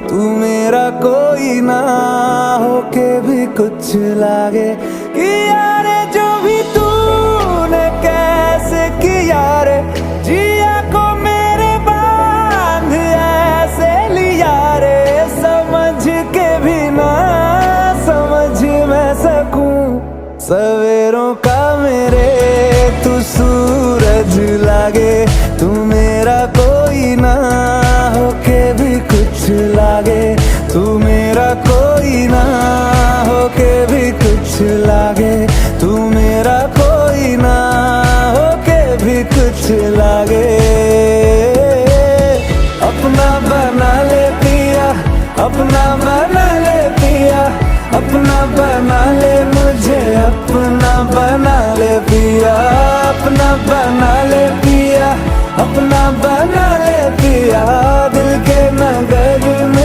तू मेरा कोई ना होके भी कुछ लागे कि यार जो भी तूने कैसे किया रे, जिया को मेरे बांध ऐसे लिया रे, समझ के भी ना समझ मैं सकूं सवेरों का मेरे तू सूरज लागे। तू मेरा कोई ना होके भी कुछ लागे, तू मेरा कोई ना होके भी कुछ लागे, तू मेरा कोई ना होके भी कुछ लागे। अपना बना ले पिया, अपना बना ले पिया, अपना बना ले मुझे, अपना बना ले पिया, अपना बना ले पिया, अपना बना ले पिया।